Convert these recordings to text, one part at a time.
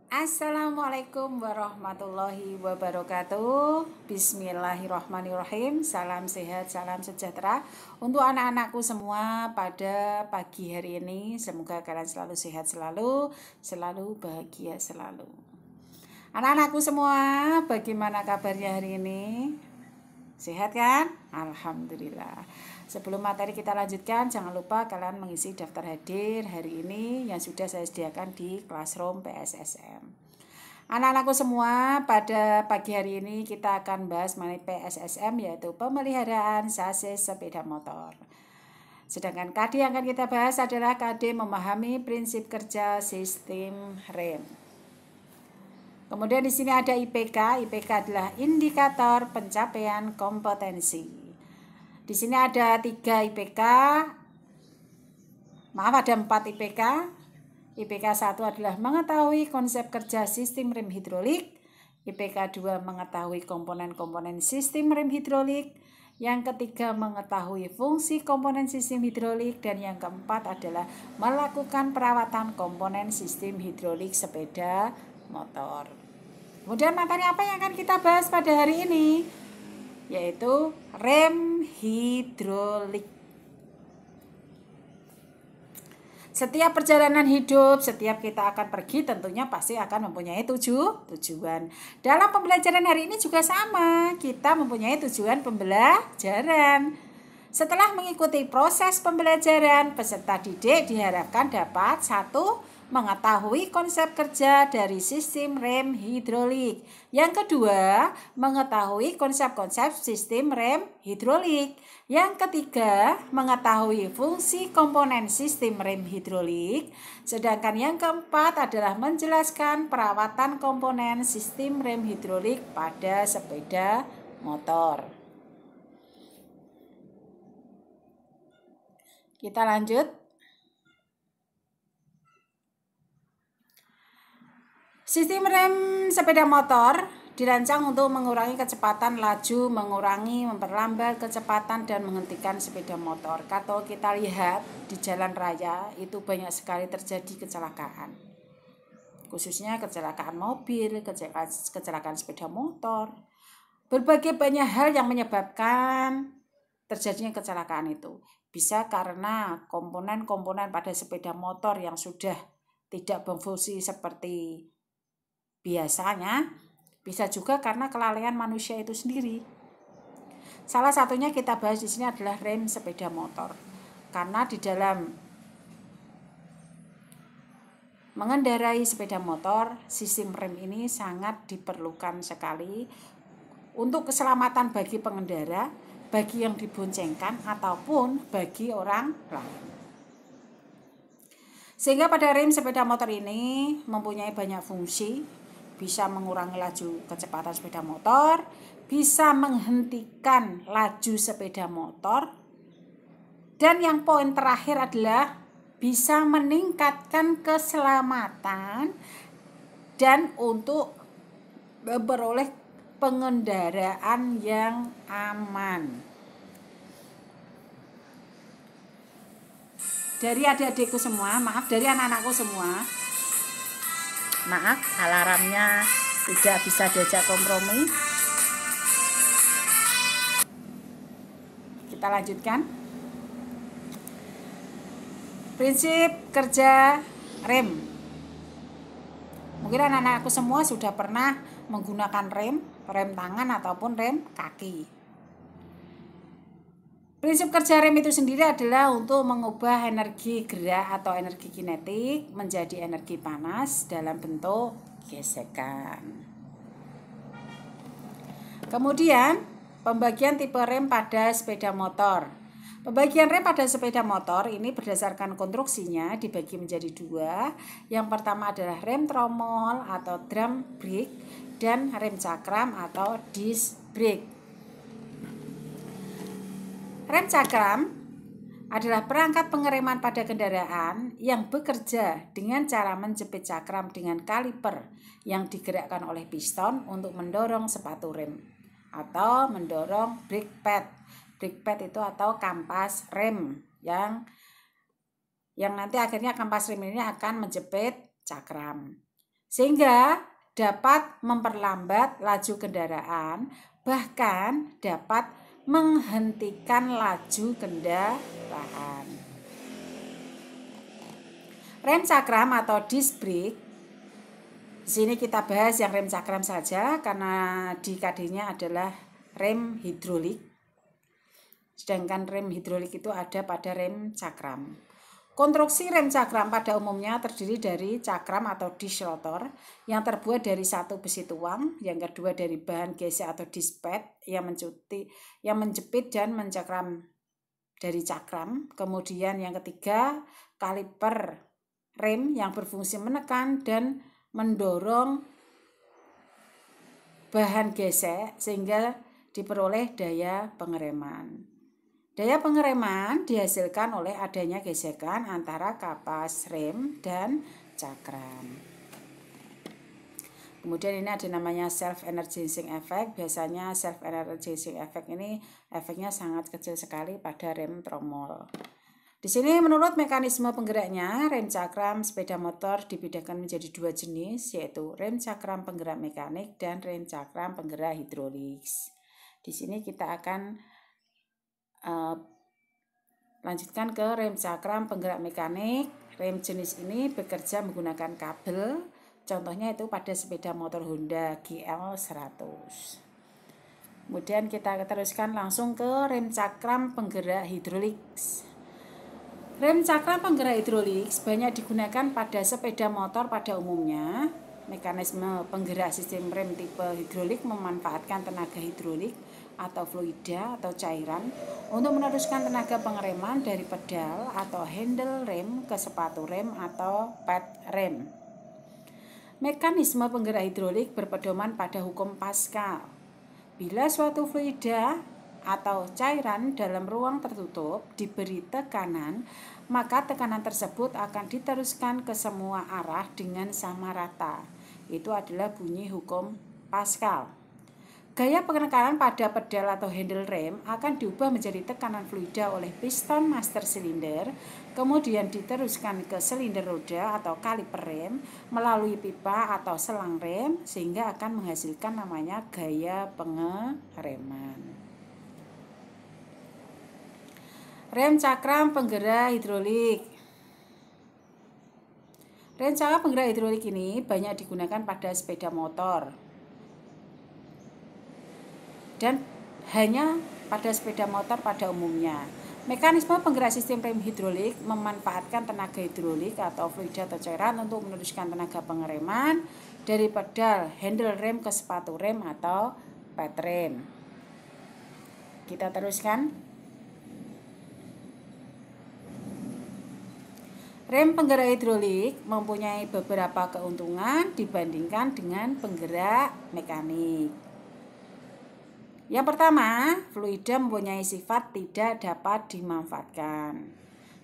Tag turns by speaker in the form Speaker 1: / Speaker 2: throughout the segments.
Speaker 1: Assalamualaikum warahmatullahi wabarakatuh. Bismillahirrahmanirrahim. Salam sehat, salam sejahtera untuk anak-anakku semua pada pagi hari ini. Semoga kalian selalu sehat selalu bahagia selalu. Anak-anakku semua, bagaimana kabarnya hari ini? Sehat kan? Alhamdulillah. Sebelum materi kita lanjutkan, jangan lupa kalian mengisi daftar hadir hari ini yang sudah saya sediakan di Classroom PSSM. Anak-anakku semua, pada pagi hari ini kita akan bahas mengenai PSSM, yaitu pemeliharaan sasis sepeda motor. Sedangkan KD yang akan kita bahas adalah KD memahami prinsip kerja sistem rem. Kemudian di sini ada IPK. IPK adalah indikator pencapaian kompetensi. Di sini ada 3 IPK. Maaf, ada 4 IPK. IPK 1 adalah mengetahui konsep kerja sistem rem hidrolik. IPK 2 mengetahui komponen-komponen sistem rem hidrolik. Yang ketiga mengetahui fungsi komponen sistem hidrolik. Dan yang keempat adalah melakukan perawatan komponen sistem hidrolik sepeda motor. Kemudian materi apa yang akan kita bahas pada hari ini? Yaitu rem hidrolik. Setiap perjalanan hidup, setiap kita akan pergi tentunya pasti akan mempunyai tujuan. Dalam pembelajaran hari ini juga sama, kita mempunyai tujuan pembelajaran. Setelah mengikuti proses pembelajaran, peserta didik diharapkan dapat 1. Mengetahui konsep kerja dari sistem rem hidrolik. Yang kedua, mengetahui konsep-konsep sistem rem hidrolik. Yang ketiga, mengetahui fungsi komponen sistem rem hidrolik. Sedangkan yang keempat adalah menjelaskan perawatan komponen sistem rem hidrolik pada sepeda motor. Kita lanjut. Sistem rem sepeda motor dirancang untuk mengurangi kecepatan laju, mengurangi, memperlambat kecepatan, dan menghentikan sepeda motor. Kalau kita lihat di jalan raya, itu banyak sekali terjadi kecelakaan. Khususnya kecelakaan mobil, kecelakaan sepeda motor. Berbagai banyak hal yang menyebabkan terjadinya kecelakaan itu. Bisa karena komponen-komponen pada sepeda motor yang sudah tidak berfungsi seperti biasanya, bisa juga karena kelalaian manusia itu sendiri. Salah satunya kita bahas di sini adalah rem sepeda motor. Karena di dalam mengendarai sepeda motor, sistem rem ini sangat diperlukan sekali untuk keselamatan bagi pengendara, bagi yang diboncengkan ataupun bagi orang lain. Sehingga pada rem sepeda motor ini mempunyai banyak fungsi. Bisa mengurangi laju kecepatan sepeda motor, bisa menghentikan laju sepeda motor, dan yang poin terakhir adalah bisa meningkatkan keselamatan dan untuk memperoleh pengendaraan yang aman. Dari adik-adikku semua, maaf, dari anak-anakku semua, maaf, alarmnya tidak bisa diajak kompromi. Kita lanjutkan. Prinsip kerja rem. Mungkin anak-anakku semua sudah pernah menggunakan rem tangan ataupun rem kaki. Prinsip kerja rem itu sendiri adalah untuk mengubah energi gerak atau energi kinetik menjadi energi panas dalam bentuk gesekan. Kemudian, pembagian tipe rem pada sepeda motor. Pembagian rem pada sepeda motor ini berdasarkan konstruksinya dibagi menjadi 2. Yang pertama adalah rem tromol atau drum brake dan rem cakram atau disc brake. Rem cakram adalah perangkat pengereman pada kendaraan yang bekerja dengan cara menjepit cakram dengan kaliper yang digerakkan oleh piston untuk mendorong sepatu rem atau mendorong brake pad. Brake pad itu atau kampas rem yang nanti akhirnya kampas rem ini akan menjepit cakram. sehingga dapat memperlambat laju kendaraan, bahkan dapat menghentikan laju kendaraan. Rem cakram atau disc brake, di sini kita bahas yang rem cakram saja karena di KD-nya adalah rem hidrolik. Sedangkan rem hidrolik itu ada pada rem cakram. Konstruksi rem cakram pada umumnya terdiri dari cakram atau disc rotor yang terbuat dari satu besi tuang, yang kedua dari bahan gesek atau disc pad yang menjepit dan mencakram dari cakram. Kemudian yang ketiga, kaliper rem yang berfungsi menekan dan mendorong bahan gesek sehingga diperoleh daya pengereman. Daya pengereman dihasilkan oleh adanya gesekan antara kapas rem dan cakram. Kemudian ini ada namanya self energizing effect. Biasanya self energizing effect ini efeknya sangat kecil sekali pada rem tromol. Di sini menurut mekanisme penggeraknya, rem cakram sepeda motor dibedakan menjadi dua jenis, yaitu rem cakram penggerak mekanik dan rem cakram penggerak hidrolik. Di sini kita akan lanjutkan ke rem cakram penggerak mekanik. Rem jenis ini bekerja menggunakan kabel. Contohnya itu pada sepeda motor Honda GL100. Kemudian kita teruskan langsung ke rem cakram penggerak hidrolik. Rem cakram penggerak hidrolik banyak digunakan pada sepeda motor pada umumnya. Mekanisme penggerak sistem rem tipe hidrolik memanfaatkan tenaga hidrolik atau fluida atau cairan untuk meneruskan tenaga pengereman dari pedal atau handle rem ke sepatu rem atau pad rem. Mekanisme penggerak hidrolik berpedoman pada hukum Pascal. Bila suatu fluida atau cairan dalam ruang tertutup diberi tekanan, maka tekanan tersebut akan diteruskan ke semua arah dengan sama rata. Itu adalah bunyi hukum Pascal. Gaya penekanan pada pedal atau handle rem akan diubah menjadi tekanan fluida oleh piston master silinder, kemudian diteruskan ke silinder roda atau kaliper rem melalui pipa atau selang rem sehingga akan menghasilkan namanya gaya pengereman. Rem cakram penggerak hidrolik. Rem cakram penggerak hidrolik ini banyak digunakan pada sepeda motor dan hanya pada sepeda motor pada umumnya. Mekanisme penggerak sistem rem hidrolik memanfaatkan tenaga hidrolik atau fluida atau cairan untuk meneruskan tenaga pengereman dari pedal handle rem ke sepatu rem atau pad rem. Kita teruskan. Rem penggerak hidrolik mempunyai beberapa keuntungan dibandingkan dengan penggerak mekanik. Yang pertama, fluida mempunyai sifat tidak dapat dimanfaatkan.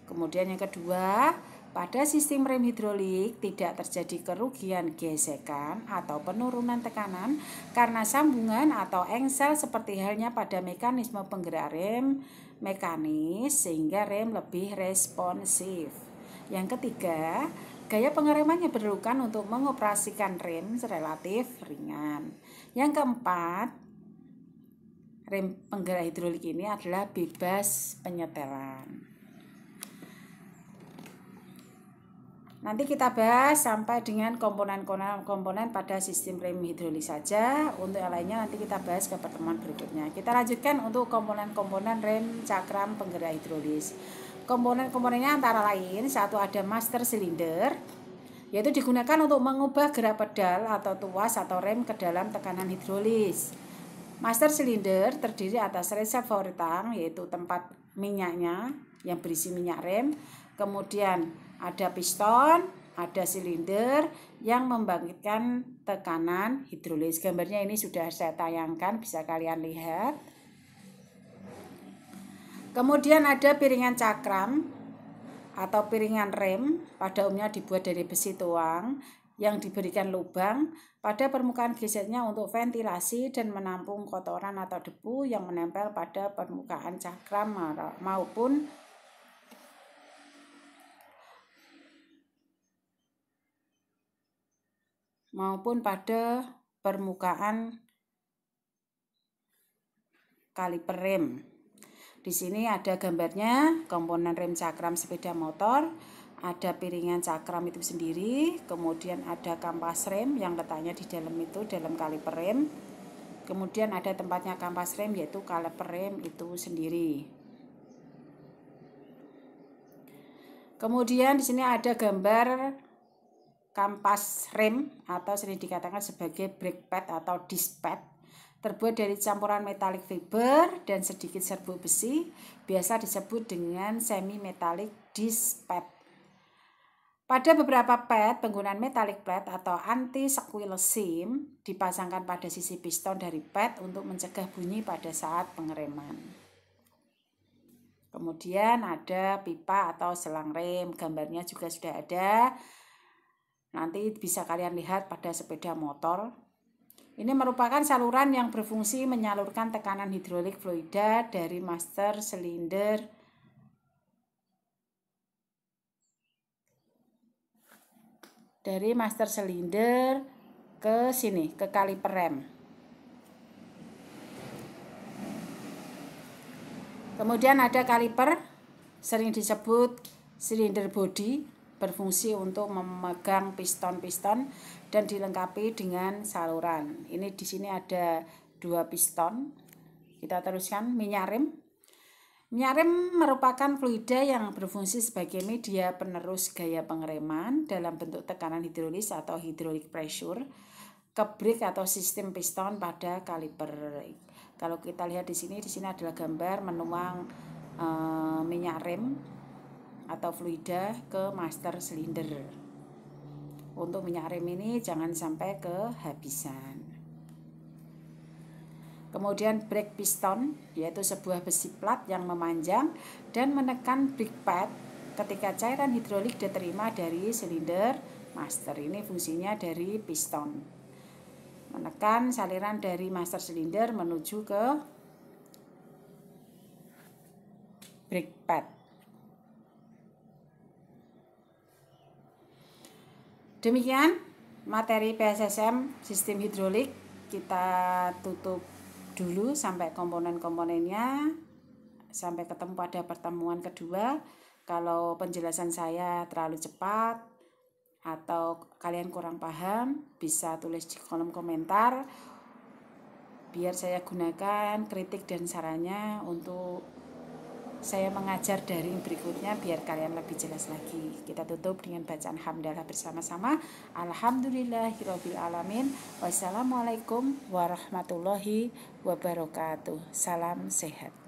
Speaker 1: Kemudian yang kedua, pada sistem rem hidrolik tidak terjadi kerugian gesekan atau penurunan tekanan karena sambungan atau engsel seperti halnya pada mekanisme penggerak rem mekanis sehingga rem lebih responsif. Yang ketiga, gaya pengeremannya diperlukan untuk mengoperasikan rem relatif ringan. Yang keempat, rem penggerak hidrolik ini adalah bebas penyetelan. Nanti kita bahas sampai dengan komponen-komponen pada sistem rem hidrolik saja. Untuk yang lainnya nanti kita bahas ke pertemuan berikutnya. Kita lanjutkan untuk komponen-komponen rem cakram penggerak hidrolis. Komponen-komponennya antara lain, satu ada master silinder, yaitu digunakan untuk mengubah gerak pedal atau tuas atau rem ke dalam tekanan hidrolis. Master silinder terdiri atas reservoir tank, yaitu tempat minyaknya yang berisi minyak rem. Kemudian ada piston, ada silinder yang membangkitkan tekanan hidrolis. Gambarnya ini sudah saya tayangkan, bisa kalian lihat. Kemudian ada piringan cakram atau piringan rem, pada umumnya dibuat dari besi tuang yang diberikan lubang pada permukaan geseknya untuk ventilasi dan menampung kotoran atau debu yang menempel pada permukaan cakram maupun maupun pada permukaan kaliper rem. Di sini ada gambarnya komponen rem cakram sepeda motor, ada piringan cakram itu sendiri, kemudian ada kampas rem yang letaknya di dalam itu, dalam kaliper rem. Kemudian ada tempatnya kampas rem yaitu kaliper rem itu sendiri. Kemudian di sini ada gambar kampas rem atau sering dikatakan sebagai brake pad atau disc pad, terbuat dari campuran metalik fiber dan sedikit serbuk besi, biasa disebut dengan semi metalik disc pad. Pada beberapa pad, penggunaan metallic pad atau anti-squeal seam dipasangkan pada sisi piston dari pad untuk mencegah bunyi pada saat pengereman. Kemudian ada pipa atau selang rem, gambarnya juga sudah ada. Nanti bisa kalian lihat pada sepeda motor. Ini merupakan saluran yang berfungsi menyalurkan tekanan hidrolik fluida dari master silinder ke sini, ke kaliper rem. Kemudian ada kaliper, sering disebut silinder body, berfungsi untuk memegang piston-piston dan dilengkapi dengan saluran. Ini di sini ada 2 piston. Kita teruskan minyak rem. Minyak rem merupakan fluida yang berfungsi sebagai media penerus gaya pengereman dalam bentuk tekanan hidrolis atau hydraulic pressure ke brake atau sistem piston pada kaliper. Kalau kita lihat di sini adalah gambar menuang minyak rem atau fluida ke master silinder. Untuk minyak rem ini jangan sampai kehabisan. Kemudian brake piston, yaitu sebuah besi plat yang memanjang dan menekan brake pad ketika cairan hidrolik diterima dari silinder master. Ini fungsinya dari piston, menekan saliran dari master silinder menuju ke brake pad. Demikian materi PSSM sistem hidrolik, kita tutup dulu sampai komponen-komponennya. Sampai ketemu pada pertemuan kedua. Kalau penjelasan saya terlalu cepat atau kalian kurang paham, bisa tulis di kolom komentar biar saya gunakan kritik dan sarannya untuk saya mengajar daring berikutnya biar kalian lebih jelas lagi. Kita tutup dengan bacaan hamdalah bersama-sama. Alhamdulillahirabbil alamin. Wassalamualaikum warahmatullahi wabarakatuh. Salam sehat.